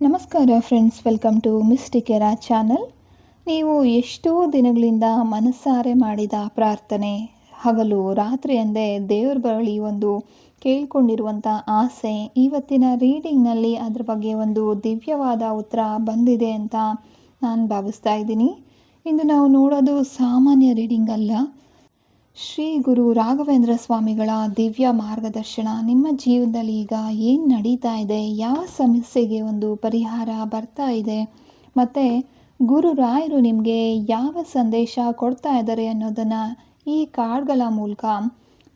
ನಮಸ್ಕಾರ friends, welcome to Mystic Era channel. ನೀವು ಎಷ್ಟೋ ದಿನಗಳಿಂದ ಮನಸ್ಸಾರೆ ಮಾಡಿದ ಪ್ರಾರ್ಥನೆ, ಹಗಲು ರಾತ್ರಿ ಎಂದೇ ದೇವ್ರ ಬಳಿ ಒಂದು ಕೇಳ್ಕೊಂಡಿರುವಂಥ ಆಸೆ, ಇವತ್ತಿನ ರೀಡಿಂಗ್ನಲ್ಲಿ ಅದ್ರ ಬಗ್ಗೆ ಒಂದು ದಿವ್ಯವಾದ ಉತ್ತರ ಬಂದಿದೆ ಅಂತ ನಾನು ಭಾವಿಸ್ತಾ ಇದ್ದೀನಿ. ಇಂದು ನಾವು ನೋಡೋದು ಸಾಮಾನ್ಯ ರೀಡಿಂಗ್ ಅಲ್ಲ, ಶ್ರೀ ಗುರು ರಾಘವೇಂದ್ರ ಸ್ವಾಮಿಗಳ ದಿವ್ಯ ಮಾರ್ಗದರ್ಶನ. ನಿಮ್ಮ ಜೀವನದಲ್ಲಿ ಈಗ ಏನು ನಡೀತಾ ಇದೆ, ಯಾವ ಸಮಸ್ಯೆಗೆ ಒಂದು ಪರಿಹಾರ ಬರ್ತಾ ಇದೆ, ಮತ್ತು ಗುರು ರಾಯರು ನಿಮಗೆ ಯಾವ ಸಂದೇಶ ಕೊಡ್ತಾ ಇದ್ದಾರೆ ಅನ್ನೋದನ್ನು ಈ ಕಾರ್ಡ್ಗಳ ಮೂಲಕ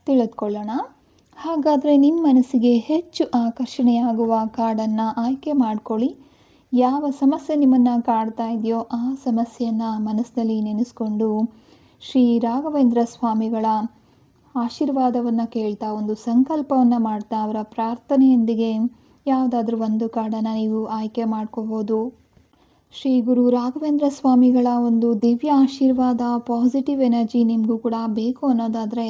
ತಿಳಿದುಕೊಳ್ಳೋಣ. ಹಾಗಾದರೆ ನಿಮ್ಮ ಮನಸ್ಸಿಗೆ ಹೆಚ್ಚು ಆಕರ್ಷಣೆಯಾಗುವ ಕಾರ್ಡನ್ನು ಆಯ್ಕೆ ಮಾಡ್ಕೊಳ್ಳಿ. ಯಾವ ಸಮಸ್ಯೆ ನಿಮ್ಮನ್ನು ಕಾಡ್ತಾ ಇದೆಯೋ ಆ ಸಮಸ್ಯೆಯನ್ನು ಮನಸ್ಸಿನಲ್ಲಿ ನೆನೆಸ್ಕೊಂಡು ಶ್ರೀ ರಾಘವೇಂದ್ರ ಸ್ವಾಮಿಗಳ ಆಶೀರ್ವಾದವನ್ನು ಕೇಳ್ತಾ, ಒಂದು ಸಂಕಲ್ಪವನ್ನು ಮಾಡ್ತಾ, ಅವರ ಪ್ರಾರ್ಥನೆಯೊಂದಿಗೆ ಯಾವುದಾದ್ರೂ ಒಂದು ಕಾರ್ಡನ್ನು ನೀವು ಆಯ್ಕೆ ಮಾಡ್ಕೋಬೋದು. ಶ್ರೀ ಗುರು ರಾಘವೇಂದ್ರ ಸ್ವಾಮಿಗಳ ಒಂದು ದಿವ್ಯ ಆಶೀರ್ವಾದ, ಪಾಸಿಟಿವ್ ಎನರ್ಜಿ ನಿಮಗೂ ಕೂಡ ಬೇಕು ಅನ್ನೋದಾದರೆ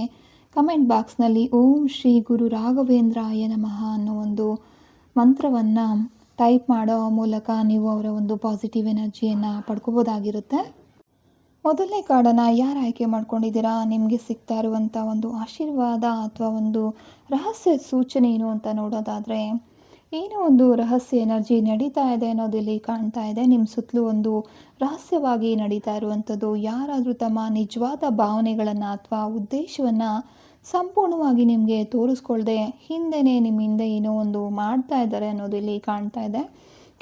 ಕಮೆಂಟ್ ಬಾಕ್ಸ್ನಲ್ಲಿ ಓಂ ಶ್ರೀ ಗುರು ರಾಘವೇಂದ್ರಾಯ ನಮಃ ಅನ್ನೋ ಒಂದು ಮಂತ್ರವನ್ನು ಟೈಪ್ ಮಾಡೋ ಮೂಲಕ ನೀವು ಅವರ ಒಂದು ಪಾಸಿಟಿವ್ ಎನರ್ಜಿಯನ್ನು ಪಡ್ಕೋಬೋದಾಗಿರುತ್ತೆ. ಮೊದಲನೇ ಕಾರ್ಡನ್ನು ಯಾರು ಆಯ್ಕೆ ಮಾಡ್ಕೊಂಡಿದ್ದೀರಾ, ನಿಮಗೆ ಸಿಗ್ತಾ ಇರುವಂಥ ಒಂದು ಆಶೀರ್ವಾದ ಅಥವಾ ಒಂದು ರಹಸ್ಯ ಸೂಚನೆ ಏನು ಅಂತ ನೋಡೋದಾದರೆ, ಏನೋ ಒಂದು ರಹಸ್ಯ ಎನರ್ಜಿ ನಡೀತಾ ಇದೆ ಅನ್ನೋದು ಇಲ್ಲಿ ಕಾಣ್ತಾ ಇದೆ. ನಿಮ್ಮ ಸುತ್ತಲೂ ಒಂದು ರಹಸ್ಯವಾಗಿ ನಡೀತಾ ಇರುವಂಥದ್ದು, ಯಾರಾದರೂ ತಮ್ಮ ನಿಜವಾದ ಭಾವನೆಗಳನ್ನು ಅಥವಾ ಉದ್ದೇಶವನ್ನು ಸಂಪೂರ್ಣವಾಗಿ ನಿಮಗೆ ತೋರಿಸ್ಕೊಳ್ದೆ ಹಿಂದೆನೇ ನಿಮ್ಮ ಹಿಂದೆ ಏನೋ ಒಂದು ಮಾಡ್ತಾ ಇದ್ದಾರೆ ಅನ್ನೋದು ಇಲ್ಲಿ ಕಾಣ್ತಾ ಇದೆ.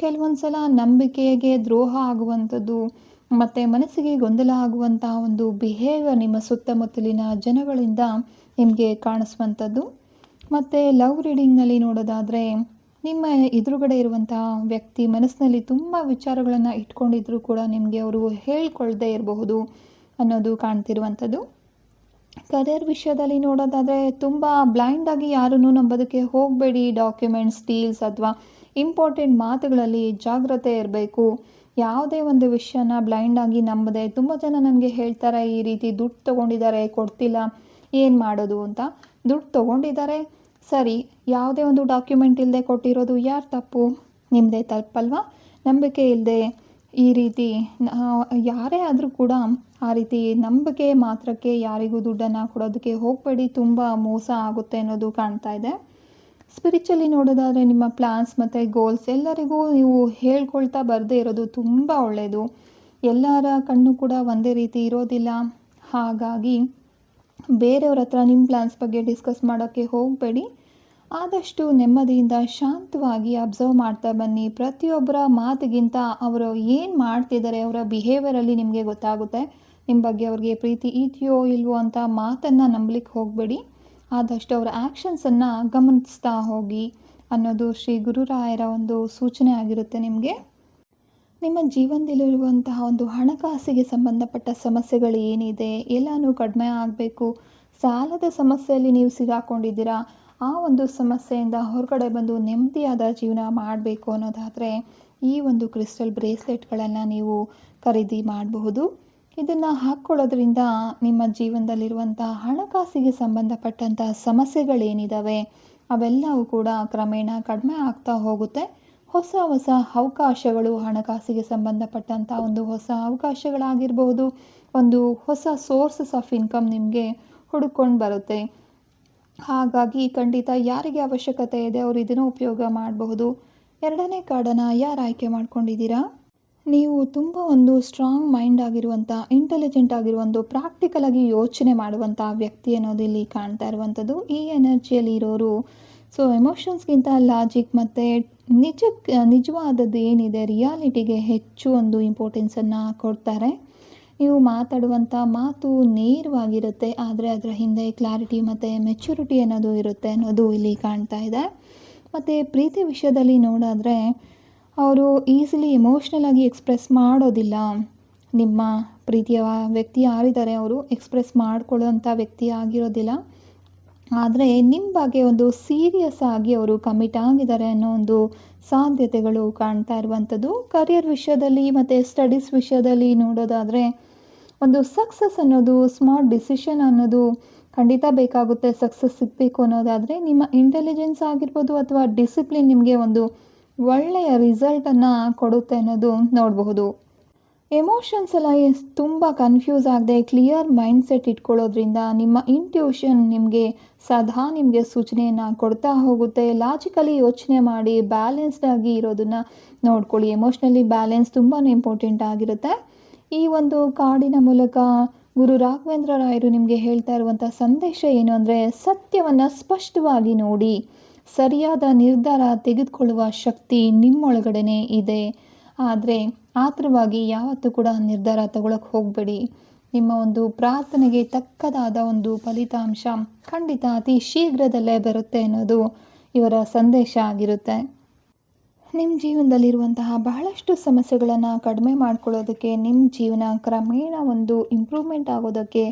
ಕೆಲವೊಂದು ಸಲ ನಂಬಿಕೆಗೆ ದ್ರೋಹ ಆಗುವಂಥದ್ದು ಮತ್ತು ಮನಸ್ಸಿಗೆ ಗೊಂದಲ ಆಗುವಂಥ ಒಂದು ಬಿಹೇವಿಯರ್ ನಿಮ್ಮ ಸುತ್ತಮುತ್ತಲಿನ ಜನಗಳಿಂದ ನಿಮಗೆ ಕಾಣಿಸುವಂಥದ್ದು. ಮತ್ತು ಲವ್ ರೀಡಿಂಗ್ನಲ್ಲಿ ನೋಡೋದಾದರೆ, ನಿಮ್ಮ ಎದುರುಗಡೆ ಇರುವಂಥ ವ್ಯಕ್ತಿ ಮನಸ್ಸಿನಲ್ಲಿ ತುಂಬ ವಿಚಾರಗಳನ್ನು ಇಟ್ಕೊಂಡಿದ್ರೂ ಕೂಡ ನಿಮಗೆ ಅವರು ಹೇಳ್ಕೊಳ್ದೇ ಇರಬಹುದು ಅನ್ನೋದು ಕಾಣ್ತಿರುವಂಥದ್ದು. ಕರಿಯರ್ ವಿಷಯದಲ್ಲಿ ನೋಡೋದಾದರೆ, ತುಂಬ ಬ್ಲೈಂಡಾಗಿ ಯಾರನ್ನೂ ನಂಬೋದಕ್ಕೆ ಹೋಗಬೇಡಿ. ಡಾಕ್ಯುಮೆಂಟ್ಸ್, ಡೀಲ್ಸ್ ಅಥವಾ ಇಂಪಾರ್ಟೆಂಟ್ ಮಾತುಗಳಲ್ಲಿ ಜಾಗ್ರತೆ ಇರಬೇಕು. ಯಾವುದೇ ಒಂದು ವಿಷಯನ ಬ್ಲೈಂಡಾಗಿ ನಂಬದೆ, ತುಂಬ ಜನ ನನಗೆ ಹೇಳ್ತಾರೆ ಈ ರೀತಿ ದುಡ್ಡು ತೊಗೊಂಡಿದ್ದಾರೆ, ಕೊಡ್ತಿಲ್ಲ, ಏನು ಮಾಡೋದು ಅಂತ. ದುಡ್ಡು ತೊಗೊಂಡಿದ್ದಾರೆ ಸರಿ, ಯಾವುದೇ ಒಂದು ಡಾಕ್ಯುಮೆಂಟ್ ಇಲ್ಲದೆ ಕೊಟ್ಟಿರೋದು ಯಾರು ತಪ್ಪು? ನಿಮ್ಮದೇ ತಪ್ಪಲ್ವಾ? ನಂಬಿಕೆ ಇಲ್ಲದೆ ಈ ರೀತಿ ಯಾರೇ ಆದರೂ ಕೂಡ ಆ ರೀತಿ ನಂಬಿಕೆ ಮಾತ್ರಕ್ಕೆ ಯಾರಿಗೂ ದುಡ್ಡನ್ನು ಕೊಡೋದಕ್ಕೆ ಹೋಗಬೇಡಿ, ತುಂಬ ಮೋಸ ಆಗುತ್ತೆ ಅನ್ನೋದು ಕಾಣ್ತಾ ಇದೆ. ಸ್ಪಿರಿಚುವಲಿ ನೋಡೋದಾದರೆ, ನಿಮ್ಮ ಪ್ಲ್ಯಾನ್ಸ್ ಮತ್ತು ಗೋಲ್ಸ್ ಎಲ್ಲರಿಗೂ ನೀವು ಹೇಳ್ಕೊಳ್ತಾ ಬರದೇ ಇರೋದು ತುಂಬ ಒಳ್ಳೆಯದು. ಎಲ್ಲರ ಕಣ್ಣು ಕೂಡ ಒಂದೇ ರೀತಿ ಇರೋದಿಲ್ಲ. ಹಾಗಾಗಿ ಬೇರೆಯವ್ರ ಹತ್ರ ನಿಮ್ಮ ಪ್ಲ್ಯಾನ್ಸ್ ಬಗ್ಗೆ ಡಿಸ್ಕಸ್ ಮಾಡೋಕ್ಕೆ ಹೋಗಬೇಡಿ. ಆದಷ್ಟು ನೆಮ್ಮದಿಯಿಂದ ಶಾಂತವಾಗಿ ಅಬ್ಸರ್ವ್ ಮಾಡ್ತಾ ಬನ್ನಿ. ಪ್ರತಿಯೊಬ್ಬರ ಮಾತಿಗಿಂತ ಅವರು ಏನು ಮಾಡ್ತಿದ್ದಾರೆ, ಅವರ ಬಿಹೇವಿಯರಲ್ಲಿ ನಿಮಗೆ ಗೊತ್ತಾಗುತ್ತೆ ನಿಮ್ಮ ಬಗ್ಗೆ ಅವ್ರಿಗೆ ಪ್ರೀತಿ ಇದೆಯೋ ಇಲ್ವೋ ಅಂತ. ಮಾತನ್ನು ನಂಬಲಿಕ್ಕೆ ಹೋಗಬೇಡಿ, ಆದಷ್ಟು ಅವರ ಆ್ಯಕ್ಷನ್ಸನ್ನು ಗಮನಿಸ್ತಾ ಹೋಗಿ ಅನ್ನೋದು ಶ್ರೀ ಗುರುರಾಯರ ಒಂದು ಸೂಚನೆ ಆಗಿರುತ್ತೆ. ನಿಮಗೆ ನಿಮ್ಮ ಜೀವನದಲ್ಲಿರುವಂತಹ ಒಂದು ಹಣಕಾಸಿಗೆ ಸಂಬಂಧಪಟ್ಟ ಸಮಸ್ಯೆಗಳು ಏನಿದೆ ಎಲ್ಲನೂ ಕಡಿಮೆ ಆಗಬೇಕು. ಸಾಲದ ಸಮಸ್ಯೆಯಲ್ಲಿ ನೀವು ಸಿಗಾಕೊಂಡಿದ್ದೀರಾ, ಆ ಒಂದು ಸಮಸ್ಯೆಯಿಂದ ಹೊರಗಡೆ ಬಂದು ನೆಮ್ಮದಿಯಾದ ಜೀವನ ಮಾಡಬೇಕು ಅನ್ನೋದಾದರೆ ಈ ಒಂದು ಕ್ರಿಸ್ಟಲ್ ಬ್ರೇಸ್ಲೆಟ್ಗಳನ್ನು ನೀವು ಖರೀದಿ ಮಾಡಬಹುದು. ಇದನ್ನು ಹಾಕ್ಕೊಳ್ಳೋದ್ರಿಂದ ನಿಮ್ಮ ಜೀವನದಲ್ಲಿರುವಂಥ ಹಣಕಾಸಿಗೆ ಸಂಬಂಧಪಟ್ಟಂಥ ಸಮಸ್ಯೆಗಳೇನಿದ್ದಾವೆ ಅವೆಲ್ಲವೂ ಕೂಡ ಕ್ರಮೇಣ ಕಡಿಮೆ ಆಗ್ತಾ ಹೋಗುತ್ತೆ. ಹೊಸ ಹೊಸ ಅವಕಾಶಗಳು, ಹಣಕಾಸಿಗೆ ಸಂಬಂಧಪಟ್ಟಂಥ ಒಂದು ಹೊಸ ಅವಕಾಶಗಳಾಗಿರ್ಬೋದು, ಒಂದು ಹೊಸ ಸೋರ್ಸಸ್ ಆಫ್ ಇನ್ಕಮ್ ನಿಮಗೆ ಹುಡುಕೊಂಡು ಬರುತ್ತೆ. ಹಾಗಾಗಿ ಖಂಡಿತ ಯಾರಿಗೆ ಅವಶ್ಯಕತೆ ಇದೆ ಅವರು ಇದನ್ನು ಉಪಯೋಗ ಮಾಡಬಹುದು. ಎರಡನೇ ಕಾರ್ಡನ್ನು ಯಾರು ಆಯ್ಕೆ ಮಾಡ್ಕೊಂಡಿದ್ದೀರಾ, ನೀವು ತುಂಬ ಒಂದು ಸ್ಟ್ರಾಂಗ್ ಮೈಂಡ್ ಆಗಿರುವಂಥ, ಇಂಟೆಲಿಜೆಂಟ್ ಆಗಿರುವಂಥ, ಪ್ರಾಕ್ಟಿಕಲಾಗಿ ಯೋಚನೆ ಮಾಡುವಂಥ ವ್ಯಕ್ತಿ ಅನ್ನೋದು ಇಲ್ಲಿ ಕಾಣ್ತಾ ಇರುವಂಥದ್ದು. ಈ ಎನರ್ಜಿಯಲ್ಲಿ ಇರೋರು ಎಮೋಷನ್ಸ್ಗಿಂತ ಲಾಜಿಕ್ ಮತ್ತು ನಿಜವಾದದ್ದು ಏನಿದೆ ರಿಯಾಲಿಟಿಗೆ ಹೆಚ್ಚು ಒಂದು ಇಂಪಾರ್ಟೆನ್ಸನ್ನು ಕೊಡ್ತಾರೆ. ನೀವು ಮಾತಾಡುವಂಥ ಮಾತು ನೇರವಾಗಿರುತ್ತೆ, ಆದರೆ ಅದರ ಹಿಂದೆ ಕ್ಲಾರಿಟಿ ಮತ್ತು ಮೆಚುರಿಟಿ ಅನ್ನೋದು ಇರುತ್ತೆ ಅನ್ನೋದು ಇಲ್ಲಿ ಕಾಣ್ತಾ ಇದೆ. ಮತ್ತು ಪ್ರೀತಿ ವಿಷಯದಲ್ಲಿ ನೋಡಿದ್ರೆ, ಅವರು ಈಸಿಲಿ ಎಮೋಷ್ನಲ್ ಆಗಿ ಎಕ್ಸ್ಪ್ರೆಸ್ ಮಾಡೋದಿಲ್ಲ. ನಿಮ್ಮ ಪ್ರೀತಿಯ ವ್ಯಕ್ತಿ ಯಾರಿದ್ದಾರೆ ಅವರು ಎಕ್ಸ್ಪ್ರೆಸ್ ಮಾಡ್ಕೊಳ್ಳೋಂಥ ವ್ಯಕ್ತಿ ಆಗಿರೋದಿಲ್ಲ. ಆದರೆ ನಿಮ್ಮ ಬಗ್ಗೆ ಒಂದು ಸೀರಿಯಸ್ ಆಗಿ ಅವರು ಕಮಿಟ್ ಆಗಿದ್ದಾರೆ ಅನ್ನೋ ಒಂದು ಸಾಧ್ಯತೆಗಳು ಕಾಣ್ತಾ ಇರುವಂಥದ್ದು. ಕರಿಯರ್ ವಿಷಯದಲ್ಲಿ ಮತ್ತು ಸ್ಟಡೀಸ್ ವಿಷಯದಲ್ಲಿ ನೋಡೋದಾದರೆ, ಒಂದು ಸಕ್ಸಸ್ ಅನ್ನೋದು, ಸ್ಮಾರ್ಟ್ ಡಿಸಿಷನ್ ಅನ್ನೋದು ಖಂಡಿತ ಬೇಕಾಗುತ್ತೆ. ಸಕ್ಸಸ್ ಸಿಗಬೇಕು ಅನ್ನೋದಾದರೆ ನಿಮ್ಮ ಇಂಟೆಲಿಜೆನ್ಸ್ ಆಗಿರ್ಬೋದು ಅಥವಾ ಡಿಸಿಪ್ಲಿನ್ ನಿಮಗೆ ಒಂದು ಒಳ್ಳೆಯ ರಿಸಲ್ಟನ್ನು ಕೊಡುತ್ತೆ ಅನ್ನೋದು ನೋಡಬಹುದು. ಎಮೋಷನ್ಸ್ ಎಲ್ಲ ತುಂಬ ಕನ್ಫ್ಯೂಸ್ ಆಗದೆ ಕ್ಲಿಯರ್ ಮೈಂಡ್ಸೆಟ್ ಇಟ್ಕೊಳ್ಳೋದ್ರಿಂದ ನಿಮ್ಮ ಇಂಟ್ಯೂಷನ್ ನಿಮಗೆ ಸೂಚನೆಯನ್ನು ಕೊಡ್ತಾ ಹೋಗುತ್ತೆ. ಲಾಜಿಕಲಿ ಯೋಚನೆ ಮಾಡಿ ಬ್ಯಾಲೆನ್ಸ್ಡ್ ಆಗಿ ಇರೋದನ್ನು ನೋಡ್ಕೊಳ್ಳಿ. ಎಮೋಷ್ನಲಿ ಬ್ಯಾಲೆನ್ಸ್ ತುಂಬಾ ಇಂಪಾರ್ಟೆಂಟ್ ಆಗಿರುತ್ತೆ. ಈ ಒಂದು ಕಾರ್ಡಿನ ಮೂಲಕ ಗುರು ರಾಘವೇಂದ್ರ ರಾಯರು ನಿಮಗೆ ಹೇಳ್ತಾ ಇರುವಂಥ ಸಂದೇಶ ಏನು ಅಂದರೆ, ಸತ್ಯವನ್ನು ಸ್ಪಷ್ಟವಾಗಿ ನೋಡಿ, ಸರಿಯಾದ ನಿರ್ಧಾರ ತೆಗೆದುಕೊಳ್ಳುವ ಶಕ್ತಿ ನಿಮ್ಮೊಳಗಡೆನೇ ಇದೆ. ಆದರೆ ಆತುರವಾಗಿ ಯಾವತ್ತೂ ಕೂಡ ನಿರ್ಧಾರ ತಗೊಳ್ಳೋಕೆ ಹೋಗಬೇಡಿ. ನಿಮ್ಮ ಒಂದು ಪ್ರಾರ್ಥನೆಗೆ ತಕ್ಕದಾದ ಒಂದು ಫಲಿತಾಂಶ ಖಂಡಿತ ಅತಿ ಶೀಘ್ರದಲ್ಲೇ ಬರುತ್ತೆ ಅನ್ನೋದು ಇವರ ಸಂದೇಶ ಆಗಿರುತ್ತೆ. ನಿಮ್ಮ ಜೀವನದಲ್ಲಿರುವಂತಹ ಬಹಳಷ್ಟು ಸಮಸ್ಯೆಗಳನ್ನು ಕಡಿಮೆ ಮಾಡ್ಕೊಳ್ಳೋದಕ್ಕೆ, ನಿಮ್ಮ ಜೀವನ ಕ್ರಮೇಣ ಒಂದು ಇಂಪ್ರೂವ್ಮೆಂಟ್ ಆಗೋದಕ್ಕೆ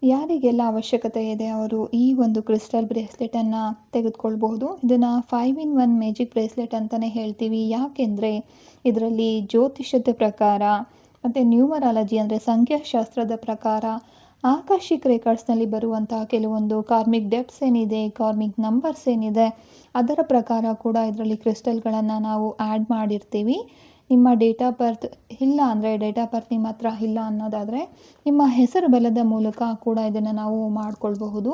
ಯಾರಿಗೆಲ್ಲ ಅವಶ್ಯಕತೆ ಇದೆ ಅವರು ಈ ಒಂದು ಕ್ರಿಸ್ಟಲ್ ಬ್ರೇಸ್ಲೆಟನ್ನು ತೆಗೆದುಕೊಳ್ಬಹುದು. ಇದನ್ನು 5-in-1 ಮ್ಯಾಜಿಕ್ ಬ್ರೇಸ್ಲೆಟ್ ಅಂತಲೇ ಹೇಳ್ತೀವಿ. ಯಾಕೆಂದರೆ ಇದರಲ್ಲಿ ಜ್ಯೋತಿಷ್ಯದ ಪ್ರಕಾರ ಮತ್ತು ನ್ಯೂಮರಾಲಜಿ ಅಂದರೆ ಸಂಖ್ಯಾಶಾಸ್ತ್ರದ ಪ್ರಕಾರ, ಆಕಾಶಿಕ್ ರೆಕಾರ್ಡ್ಸ್ನಲ್ಲಿ ಬರುವಂತಹ ಕೆಲವೊಂದು ಕಾರ್ಮಿಕ್ ಡೆಪ್ಸ್ ಏನಿದೆ, ಕಾರ್ಮಿಕ್ ನಂಬರ್ಸ್ ಏನಿದೆ, ಅದರ ಪ್ರಕಾರ ಕೂಡ ಇದರಲ್ಲಿ ಕ್ರಿಸ್ಟಲ್ಗಳನ್ನು ನಾವು ಆ್ಯಡ್ ಮಾಡಿರ್ತೀವಿ. ನಿಮ್ಮ ಡೇಟ್ ಆಫ್ ಬರ್ತ್ ಇಲ್ಲ ಅಂದರೆ, ಡೇಟ್ ಆಫ್ ಬರ್ತ್ ನಿಮ್ಮ ಹತ್ರ ಇಲ್ಲ ಅನ್ನೋದಾದರೆ ನಿಮ್ಮ ಹೆಸರು ಬಲದ ಮೂಲಕ ಕೂಡ ಇದನ್ನು ನಾವು ಮಾಡಿಕೊಳ್ಬಹುದು.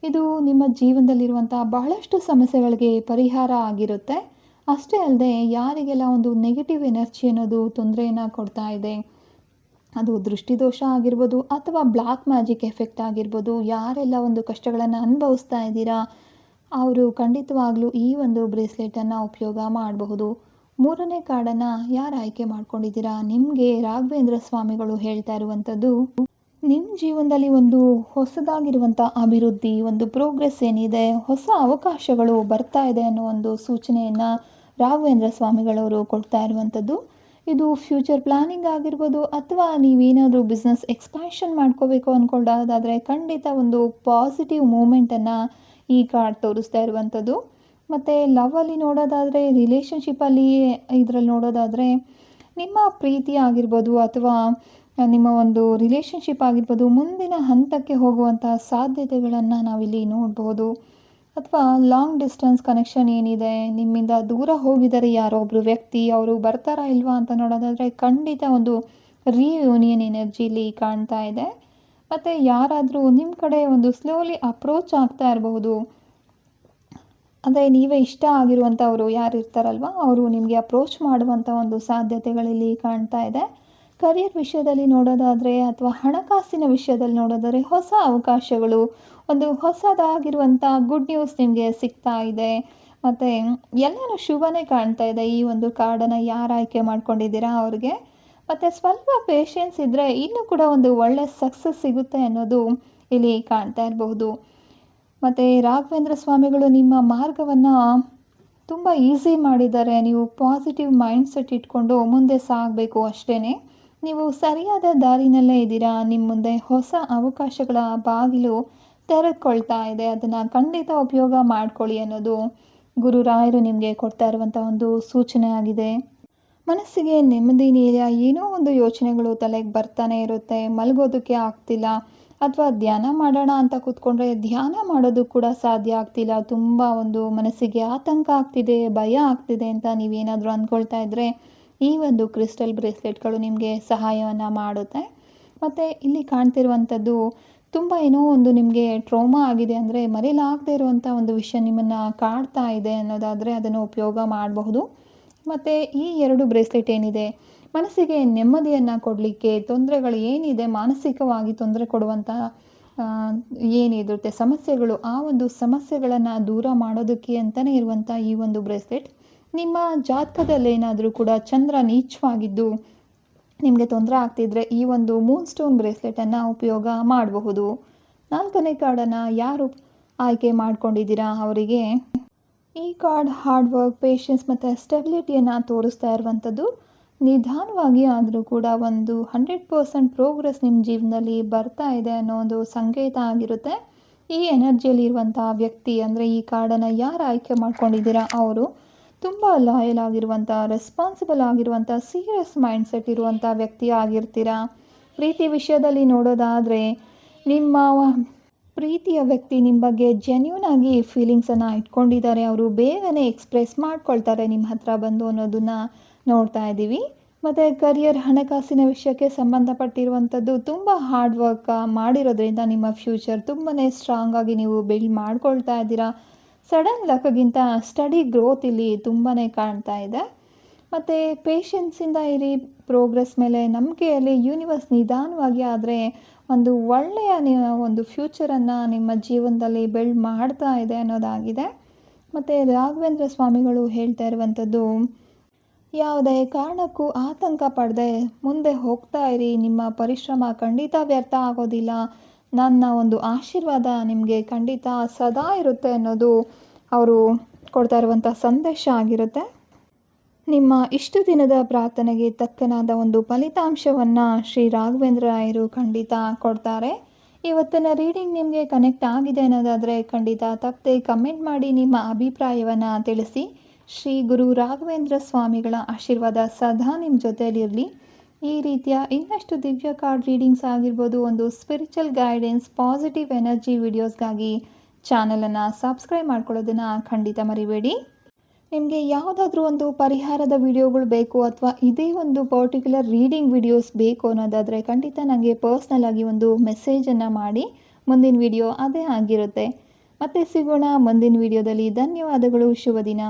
ಇದು ನಿಮ್ಮ ಜೀವನದಲ್ಲಿರುವಂಥ ಬಹಳಷ್ಟು ಸಮಸ್ಯೆಗಳಿಗೆ ಪರಿಹಾರ ಆಗಿರುತ್ತೆ. ಅಷ್ಟೇ ಅಲ್ಲದೆ ಯಾರಿಗೆಲ್ಲ ಒಂದು ನೆಗೆಟಿವ್ ಎನರ್ಜಿ ಅನ್ನೋದು ತೊಂದರೆಯನ್ನು ಕೊಡ್ತಾ ಇದೆ, ಅದು ದೃಷ್ಟಿದೋಷ ಆಗಿರ್ಬೋದು ಅಥವಾ ಬ್ಲ್ಯಾಕ್ ಮ್ಯಾಜಿಕ್ ಎಫೆಕ್ಟ್ ಆಗಿರ್ಬೋದು, ಯಾರೆಲ್ಲ ಒಂದು ಕಷ್ಟಗಳನ್ನು ಅನುಭವಿಸ್ತಾ ಇದ್ದೀರಾ ಅವರು ಖಂಡಿತವಾಗ್ಲೂ ಈ ಒಂದು ಬ್ರೇಸ್ಲೆಟನ್ನು ಉಪಯೋಗ ಮಾಡಬಹುದು. 3ನೇ ಕಾರ್ಡನ್ನು ಯಾರು ಆಯ್ಕೆ ಮಾಡ್ಕೊಂಡಿದ್ದೀರಾ, ನಿಮಗೆ ರಾಘವೇಂದ್ರ ಸ್ವಾಮಿಗಳು ಹೇಳ್ತಾ ಇರುವಂಥದ್ದು, ನಿಮ್ಮ ಜೀವನದಲ್ಲಿ ಒಂದು ಹೊಸದಾಗಿರುವಂಥ ಅಭಿವೃದ್ಧಿ, ಒಂದು ಪ್ರೋಗ್ರೆಸ್ ಏನಿದೆ, ಹೊಸ ಅವಕಾಶಗಳು ಬರ್ತಾ ಇದೆ ಅನ್ನೋ ಒಂದು ಸೂಚನೆಯನ್ನು ರಾಘವೇಂದ್ರ ಸ್ವಾಮಿಗಳವರು ಕೊಡ್ತಾ ಇರುವಂಥದ್ದು. ಇದು ಫ್ಯೂಚರ್ ಪ್ಲಾನಿಂಗ್ ಆಗಿರ್ಬೋದು ಅಥವಾ ನೀವೇನಾದರೂ ಬಿಸ್ನೆಸ್ ಎಕ್ಸ್ಪ್ಯಾನ್ಷನ್ ಮಾಡ್ಕೋಬೇಕು ಅಂದ್ಕೊಳ್ಳೋದಾದರೆ ಖಂಡಿತ ಒಂದು ಪಾಸಿಟಿವ್ ಮೂಮೆಂಟನ್ನು ಈ ಕಾರ್ಡ್ ತೋರಿಸ್ತಾ ಇರುವಂಥದ್ದು. ಮತ್ತು ಲವ್ವಲ್ಲಿ ನೋಡೋದಾದರೆ, ರಿಲೇಷನ್ಶಿಪ್ಪಲ್ಲಿ ಇದರಲ್ಲಿ ನೋಡೋದಾದರೆ, ನಿಮ್ಮ ಪ್ರೀತಿ ಆಗಿರ್ಬೋದು ಅಥವಾ ನಿಮ್ಮ ಒಂದು ರಿಲೇಷನ್ಶಿಪ್ ಆಗಿರ್ಬೋದು ಮುಂದಿನ ಹಂತಕ್ಕೆ ಹೋಗುವಂಥ ಸಾಧ್ಯತೆಗಳನ್ನು ನಾವಿಲ್ಲಿ ನೋಡ್ಬೋದು. ಅಥವಾ ಲಾಂಗ್ ಡಿಸ್ಟೆನ್ಸ್ ಕನೆಕ್ಷನ್ ಏನಿದೆ, ನಿಮ್ಮಿಂದ ದೂರ ಹೋಗಿದ್ದಾರೆ ಯಾರೋ ಒಬ್ಬರು ವ್ಯಕ್ತಿ, ಅವರು ಬರ್ತಾರಾ ಇಲ್ವಾ ಅಂತ ನೋಡೋದಾದರೆ ಖಂಡಿತ ಒಂದು ರಿಯೂನಿಯನ್ ಎನರ್ಜಿಲಿ ಕಾಣ್ತಾ ಇದೆ. ಮತ್ತು ಯಾರಾದರೂ ನಿಮ್ಮ ಕಡೆ ಒಂದು ಸ್ಲೋಲಿ ಅಪ್ರೋಚ್ ಆಗ್ತಾ ಇರಬಹುದು. ಅಂದರೆ ನೀವೇ ಇಷ್ಟ ಆಗಿರುವಂಥವರು ಯಾರು ಇರ್ತಾರಲ್ವ, ಅವರು ನಿಮಗೆ ಅಪ್ರೋಚ್ ಮಾಡುವಂಥ ಒಂದು ಸಾಧ್ಯತೆಗಳಲ್ಲಿ ಕಾಣ್ತಾ ಇದೆ. ಕರಿಯರ್ ವಿಷಯದಲ್ಲಿ ನೋಡೋದಾದರೆ ಅಥವಾ ಹಣಕಾಸಿನ ವಿಷಯದಲ್ಲಿ ನೋಡೋದಾದರೆ ಹೊಸ ಅವಕಾಶಗಳು, ಒಂದು ಹೊಸದಾಗಿರುವಂಥ ಗುಡ್ ನ್ಯೂಸ್ ನಿಮಗೆ ಸಿಗ್ತಾ ಇದೆ. ಮತ್ತು ಎಲ್ಲನೂ ಶುಭನೇ ಕಾಣ್ತಾ ಇದೆ ಈ ಒಂದು ಕಾರ್ಡನ್ನು ಯಾರು ಆಯ್ಕೆ ಮಾಡ್ಕೊಂಡಿದ್ದೀರಾ ಅವ್ರಿಗೆ. ಮತ್ತು ಸ್ವಲ್ಪ ಪೇಷನ್ಸ್ ಇದ್ದರೆ ಇನ್ನೂ ಕೂಡ ಒಂದು ಒಳ್ಳೆಯ ಸಕ್ಸಸ್ ಸಿಗುತ್ತೆ ಅನ್ನೋದು ಇಲ್ಲಿ ಕಾಣ್ತಾ ಇರಬಹುದು. ಮತ್ತು ರಾಘವೇಂದ್ರ ಸ್ವಾಮಿಗಳು ನಿಮ್ಮ ಮಾರ್ಗವನ್ನು ತುಂಬ ಈಸಿ ಮಾಡಿದ್ದಾರೆ. ನೀವು ಪಾಸಿಟಿವ್ ಮೈಂಡ್ಸೆಟ್ ಇಟ್ಕೊಂಡು ಮುಂದೆ ಸಾಗಬೇಕು ಅಷ್ಟೇ. ನೀವು ಸರಿಯಾದ ದಾರಿನಲ್ಲೇ ಇದ್ದೀರಾ. ನಿಮ್ಮ ಮುಂದೆ ಹೊಸ ಅವಕಾಶಗಳ ಬಾಗಿಲು ತೆರೆದುಕೊಳ್ತಾ ಇದೆ. ಅದನ್ನು ಖಂಡಿತ ಉಪಯೋಗ ಮಾಡ್ಕೊಳ್ಳಿ ಅನ್ನೋದು ಗುರು ರಾಯರು ನಿಮಗೆ ಕೊಡ್ತಾ ಇರುವಂಥ ಒಂದು ಸೂಚನೆ ಆಗಿದೆ. ಮನಸ್ಸಿಗೆ ನೆಮ್ಮದಿನೇ ಇಲ್ಲ, ಏನೋ ಒಂದು ಯೋಚನೆಗಳು ತಲೆಗೆ ಬರ್ತಾನೆ ಇರುತ್ತೆ, ಮಲಗೋದಕ್ಕೆ ಆಗ್ತಿಲ್ಲ, ಅಥವಾ ಧ್ಯಾನ ಮಾಡೋಣ ಅಂತ ಕೂತ್ಕೊಂಡ್ರೆ ಧ್ಯಾನ ಮಾಡೋದು ಕೂಡ ಸಾಧ್ಯ ಆಗ್ತಿಲ್ಲ, ತುಂಬ ಒಂದು ಮನಸ್ಸಿಗೆ ಆತಂಕ ಆಗ್ತಿದೆ, ಭಯ ಆಗ್ತಿದೆ ಅಂತ ನೀವೇನಾದರೂ ಅಂದ್ಕೊಳ್ತಾ ಇದ್ದರೆ ಈ ಒಂದು ಕ್ರಿಸ್ಟಲ್ ಬ್ರೇಸ್ಲೆಟ್ಗಳು ನಿಮಗೆ ಸಹಾಯವನ್ನು ಮಾಡುತ್ತೆ. ಮತ್ತು ಇಲ್ಲಿ ಕಾಣ್ತಿರುವಂಥದ್ದು ತುಂಬ ಏನೋ ಒಂದು ನಿಮಗೆ ಟ್ರೋಮಾ ಆಗಿದೆ ಅಂದರೆ, ಮರೆಯಲಾಗದೇ ಇರುವಂಥ ಒಂದು ವಿಷಯ ನಿಮ್ಮನ್ನು ಕಾಡ್ತಾ ಇದೆ ಅನ್ನೋದಾದರೆ ಅದನ್ನು ಉಪಯೋಗ ಮಾಡಬಹುದು. ಮತ್ತು ಈ 2 ಬ್ರೇಸ್ಲೆಟ್ ಏನಿದೆ ಮನಸ್ಸಿಗೆ ನೆಮ್ಮದಿಯನ್ನು ಕೊಡಲಿಕ್ಕೆ, ತೊಂದರೆಗಳು ಏನಿದೆ ಮಾನಸಿಕವಾಗಿ ತೊಂದರೆ ಕೊಡುವಂಥ ಏನಿರುತ್ತೆ ಸಮಸ್ಯೆಗಳು, ಆ ಒಂದು ಸಮಸ್ಯೆಗಳನ್ನು ದೂರ ಮಾಡೋದಕ್ಕೆ ಅಂತಲೇ ಇರುವಂಥ ಈ ಒಂದು ಬ್ರೇಸ್ಲೆಟ್. ನಿಮ್ಮ ಜಾತಕದಲ್ಲಿ ಏನಾದರೂ ಕೂಡ ಚಂದ್ರ ನೀಚವಾಗಿದ್ದು ನಿಮಗೆ ತೊಂದರೆ ಆಗ್ತಿದ್ರೆ ಈ ಒಂದು ಮೂನ್ ಸ್ಟೋನ್ ಬ್ರೇಸ್ಲೆಟನ್ನು ಉಪಯೋಗ ಮಾಡಬಹುದು. 4ನೇ ಕಾರ್ಡನ್ನು ಯಾರು ಆಯ್ಕೆ ಮಾಡ್ಕೊಂಡಿದ್ದೀರಾ ಅವರಿಗೆ ಈ ಕಾರ್ಡ್ ಹಾರ್ಡ್ ವರ್ಕ್, ಪೇಷನ್ಸ್ ಮತ್ತು ಸ್ಟೆಬಿಲಿಟಿಯನ್ನು ತೋರಿಸ್ತಾ ಇರುವಂಥದ್ದು. ನಿಧಾನವಾಗಿ ಆದರೂ ಕೂಡ ಒಂದು 100% ಪ್ರೋಗ್ರೆಸ್ ನಿಮ್ಮ ಜೀವನದಲ್ಲಿ ಬರ್ತಾ ಇದೆ ಅನ್ನೋ ಒಂದು ಸಂಕೇತ ಆಗಿರುತ್ತೆ. ಈ ಎನರ್ಜಿಯಲ್ಲಿರುವಂಥ ವ್ಯಕ್ತಿ ಅಂದರೆ ಈ ಕಾರ್ಡನ್ನು ಯಾರು ಆಯ್ಕೆ ಮಾಡ್ಕೊಂಡಿದ್ದೀರಾ ಅವರು ತುಂಬ ಲಾಯಲ್ ಆಗಿರುವಂಥ, ರೆಸ್ಪಾನ್ಸಿಬಲ್ ಆಗಿರುವಂಥ, ಸೀರಿಯಸ್ ಮೈಂಡ್ಸೆಟ್ ಇರುವಂಥ ವ್ಯಕ್ತಿ ಆಗಿರ್ತೀರ. ಪ್ರೀತಿ ವಿಷಯದಲ್ಲಿ ನೋಡೋದಾದರೆ ನಿಮ್ಮ ಪ್ರೀತಿಯ ವ್ಯಕ್ತಿ ನಿಮ್ಮ ಬಗ್ಗೆ ಜೆನ್ಯೂನ್ ಆಗಿ ಫೀಲಿಂಗ್ಸನ್ನು ಇಟ್ಕೊಂಡಿದ್ದಾರೆ. ಅವರು ಬೇಗನೆ ಎಕ್ಸ್‌ಪ್ರೆಸ್ ಮಾಡ್ಕೊಳ್ತಾರೆ ನಿಮ್ಮ ಹತ್ರ ಬಂದು ಅನ್ನೋದನ್ನು ನೋಡ್ತಾ ಇದ್ದೀವಿ. ಮತ್ತು ಕರಿಯರ್, ಹಣಕಾಸಿನ ವಿಷಯಕ್ಕೆ ಸಂಬಂಧಪಟ್ಟಿರುವಂಥದ್ದು ತುಂಬ ಹಾರ್ಡ್ ವರ್ಕ್ ಮಾಡಿರೋದ್ರಿಂದ ನಿಮ್ಮ ಫ್ಯೂಚರ್ ತುಂಬಾ ಸ್ಟ್ರಾಂಗ್ ಆಗಿ ನೀವು ಬಿಲ್ಡ್ ಮಾಡ್ಕೊಳ್ತಾ ಇದ್ದೀರಾ. ಸಡನ್ ಲಕ್ಗಿಂತ ಸ್ಟಡಿ ಗ್ರೋತ್ ಇಲ್ಲಿ ತುಂಬಾ ಕಾಣ್ತಾ ಇದೆ. ಮತ್ತು ಪೇಷನ್ಸಿಂದ ಇರಿ, ಪ್ರೋಗ್ರೆಸ್ ಮೇಲೆ ನಂಬಿಕೆಯಲ್ಲಿ ಯೂನಿವರ್ಸ್ ನಿಧಾನವಾಗಿ ಆದರೆ ಒಂದು ಒಳ್ಳೆಯ ಒಂದು ಫ್ಯೂಚರನ್ನು ನಿಮ್ಮ ಜೀವನದಲ್ಲಿ ಬಿಲ್ಡ್ ಮಾಡ್ತಾ ಇದೆ ಅನ್ನೋದಾಗಿದೆ. ಮತ್ತು ರಾಘವೇಂದ್ರ ಸ್ವಾಮಿಗಳು ಹೇಳ್ತಾ ಇರುವಂಥದ್ದು, ಯಾವುದೇ ಕಾರಣಕ್ಕೂ ಆತಂಕ ಪಡದೆ ಮುಂದೆ ಹೋಗ್ತಾ ಇರಿ. ನಿಮ್ಮ ಪರಿಶ್ರಮ ಖಂಡಿತ ವ್ಯರ್ಥ ಆಗೋದಿಲ್ಲ. ನನ್ನ ಒಂದು ಆಶೀರ್ವಾದ ನಿಮಗೆ ಖಂಡಿತ ಸದಾ ಇರುತ್ತೆ ಅನ್ನೋದು ಅವರು ಕೊಡ್ತಾ ಇರುವಂಥ ಸಂದೇಶ ಆಗಿರುತ್ತೆ. ನಿಮ್ಮ ಇಷ್ಟು ದಿನದ ಪ್ರಾರ್ಥನೆಗೆ ತಕ್ಕನಾದ ಒಂದು ಫಲಿತಾಂಶವನ್ನು ಶ್ರೀ ರಾಘವೇಂದ್ರ ರಾಯರು ಖಂಡಿತ ಕೊಡ್ತಾರೆ. ಇವತ್ತಿನ ರೀಡಿಂಗ್ ನಿಮಗೆ ಕನೆಕ್ಟ್ ಆಗಿದೆ ಅನ್ನೋದಾದರೆ ಖಂಡಿತ ತಪ್ಪದೆ ಕಮೆಂಟ್ ಮಾಡಿ ನಿಮ್ಮ ಅಭಿಪ್ರಾಯವನ್ನು ತಿಳಿಸಿ. ಶ್ರೀ ಗುರು ರಾಘವೇಂದ್ರ ಸ್ವಾಮಿಗಳ ಆಶೀರ್ವಾದ ಸದಾ ನಿಮ್ಮ ಜೊತೆಯಲ್ಲಿರಲಿ. ಈ ರೀತಿಯ ಇನ್ನಷ್ಟು ದಿವ್ಯ ಕಾರ್ಡ್ ರೀಡಿಂಗ್ಸ್ ಆಗಿರ್ಬೋದು, ಒಂದು ಸ್ಪಿರಿಚುವಲ್ ಗೈಡೆನ್ಸ್, ಪಾಸಿಟಿವ್ ಎನರ್ಜಿ ವಿಡಿಯೋಸ್ಗಾಗಿ ಚಾನಲನ್ನು ಸಬ್ಸ್ಕ್ರೈಬ್ ಮಾಡ್ಕೊಳ್ಳೋದನ್ನು ಖಂಡಿತ ಮರಿಬೇಡಿ. ನಿಮಗೆ ಯಾವುದಾದ್ರೂ ಒಂದು ಪರಿಹಾರದ ವಿಡಿಯೋಗಳು ಬೇಕು ಅಥವಾ ಇದೇ ಒಂದು ಪರ್ಟಿಕ್ಯುಲರ್ ರೀಡಿಂಗ್ ವಿಡಿಯೋಸ್ ಬೇಕು ಅನ್ನೋದಾದರೆ ಖಂಡಿತ ನನಗೆ ಪರ್ಸ್ನಲ್ ಆಗಿ ಒಂದು ಮೆಸೇಜನ್ನು ಮಾಡಿ. ಮುಂದಿನ ವಿಡಿಯೋ ಅದೇ ಆಗಿರುತ್ತೆ. ಮತ್ತೆ ಸಿಗೋಣ ಮುಂದಿನ ವಿಡಿಯೋದಲ್ಲಿ. ಧನ್ಯವಾದಗಳು. ಶುಭ ದಿನ.